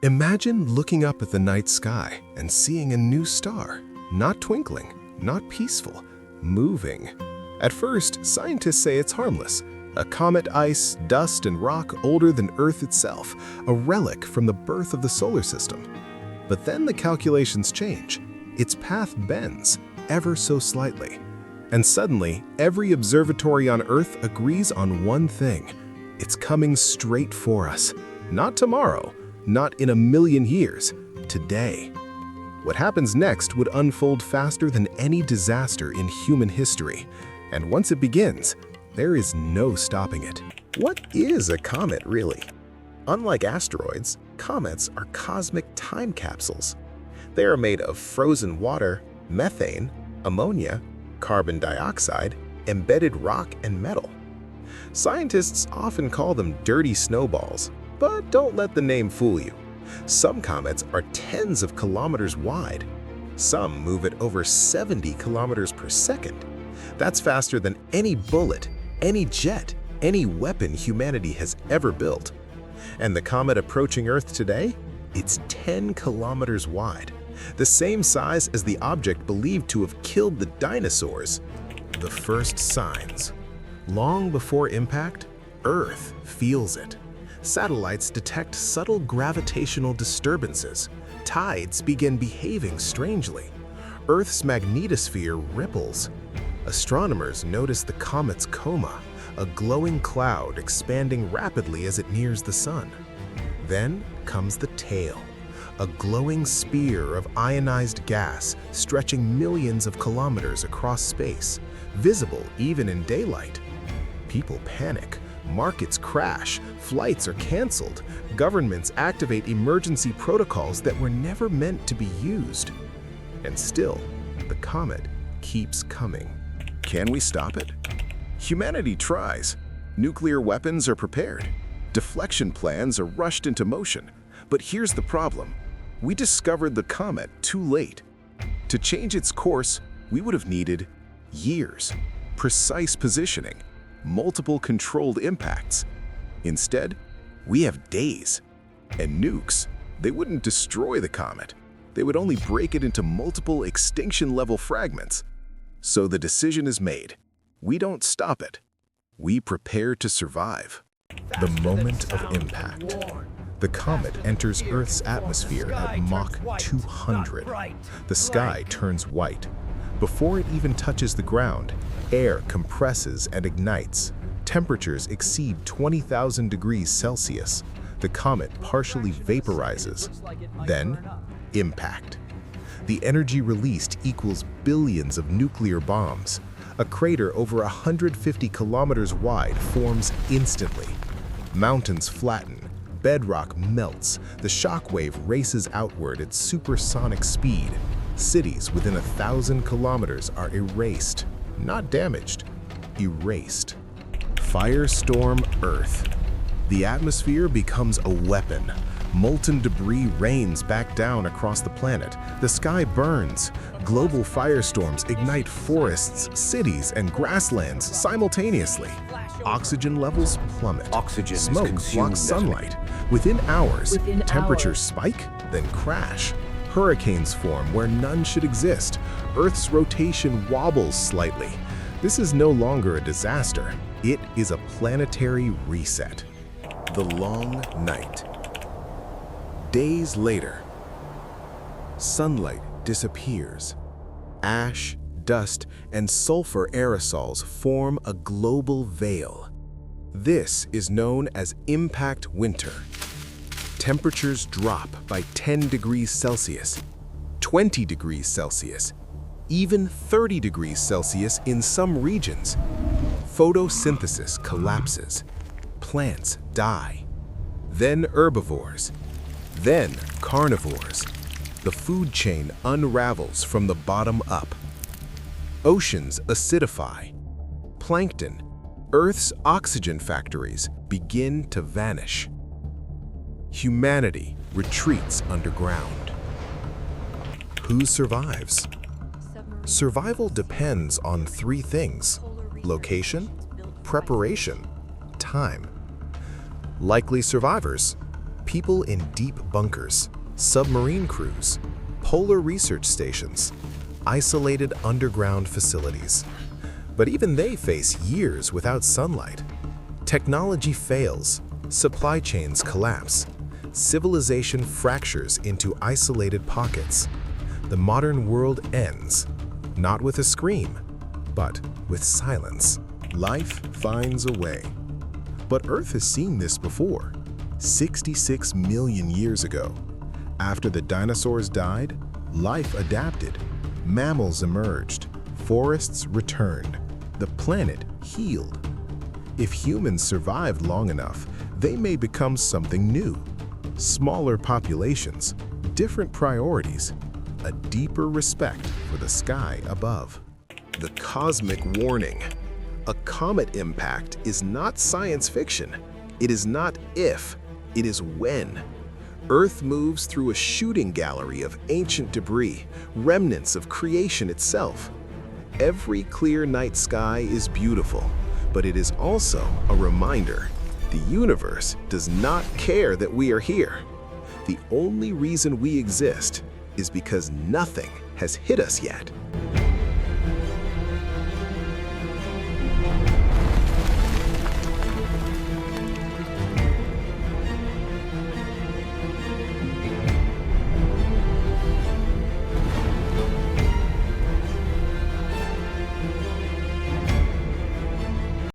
Imagine looking up at the night sky and seeing a new star, not twinkling, not peaceful, moving. At first, scientists say it's harmless. A comet, ice, dust, and rock older than Earth itself, a relic from the birth of the solar system. But then the calculations change. Its path bends, ever so slightly. And suddenly, every observatory on Earth agrees on one thing. It's coming straight for us. Not tomorrow, not in a million years, today. What happens next would unfold faster than any disaster in human history. And once it begins, there is no stopping it. What is a comet, really? Unlike asteroids, comets are cosmic time capsules. They are made of frozen water, methane, ammonia, carbon dioxide, embedded rock, and metal. Scientists often call them dirty snowballs, but don't let the name fool you. Some comets are tens of kilometers wide. Some move at over 70 kilometers per second. That's faster than any bullet, any jet, any weapon humanity has ever built. And the comet approaching Earth today? It's 10 kilometers wide, the same size as the object believed to have killed the dinosaurs. The first signs. Long before impact, Earth feels it. Satellites detect subtle gravitational disturbances. Tides begin behaving strangely. Earth's magnetosphere ripples. Astronomers notice the comet's coma, a glowing cloud expanding rapidly as it nears the sun. Then comes the tail, a glowing spear of ionized gas stretching millions of kilometers across space, visible even in daylight. People panic, markets crash, flights are canceled, governments activate emergency protocols that were never meant to be used. And still, the comet keeps coming. Can we stop it? Humanity tries. Nuclear weapons are prepared. Deflection plans are rushed into motion. But here's the problem. We discovered the comet too late. To change its course, we would have needed years, precise positioning, multiple controlled impacts. Instead, we have days. And nukes, they wouldn't destroy the comet. They would only break it into multiple extinction-level fragments. So the decision is made. We don't stop it. We prepare to survive. The moment of impact. The comet enters Earth's atmosphere at Mach 200. The sky turns white. Before it even touches the ground, air compresses and ignites. Temperatures exceed 20,000 degrees Celsius. The comet partially vaporizes. Then, impact. The energy released equals billions of nuclear bombs. A crater over 150 kilometers wide forms instantly. Mountains flatten, bedrock melts, the shockwave races outward at supersonic speed. Cities within 1,000 kilometers are erased, not damaged, erased. Firestorm Earth. The atmosphere becomes a weapon. Molten debris rains back down across the planet. The sky burns. Global firestorms ignite forests, cities, and grasslands simultaneously. Oxygen levels plummet. Smoke blocks sunlight. Within hours, temperatures spike, then crash. Hurricanes form where none should exist. Earth's rotation wobbles slightly. This is no longer a disaster. It is a planetary reset. The long night. Days later, sunlight disappears. Ash, dust, and sulfur aerosols form a global veil. This is known as impact winter. Temperatures drop by 10 degrees Celsius, 20 degrees Celsius, even 30 degrees Celsius in some regions. Photosynthesis collapses. Plants die. Then herbivores. Then carnivores. The food chain unravels from the bottom up. Oceans acidify. Plankton, Earth's oxygen factories, begin to vanish. Humanity retreats underground. Who survives? Survival depends on three things: location, preparation, time. Likely survivors: People in deep bunkers, submarine crews, polar research stations, isolated underground facilities. But even they face years without sunlight. Technology fails, supply chains collapse, civilization fractures into isolated pockets. The modern world ends, not with a scream, but with silence. Life finds a way. But Earth has seen this before. 66 million years ago. After the dinosaurs died, life adapted. Mammals emerged. Forests returned. The planet healed. If humans survived long enough, they may become something new. Smaller populations, different priorities, a deeper respect for the sky above. The cosmic warning. A comet impact is not science fiction. It is not if, it is when. Earth moves through a shooting gallery of ancient debris, remnants of creation itself. Every clear night sky is beautiful, but it is also a reminder. The universe does not care that we are here. The only reason we exist is because nothing has hit us yet.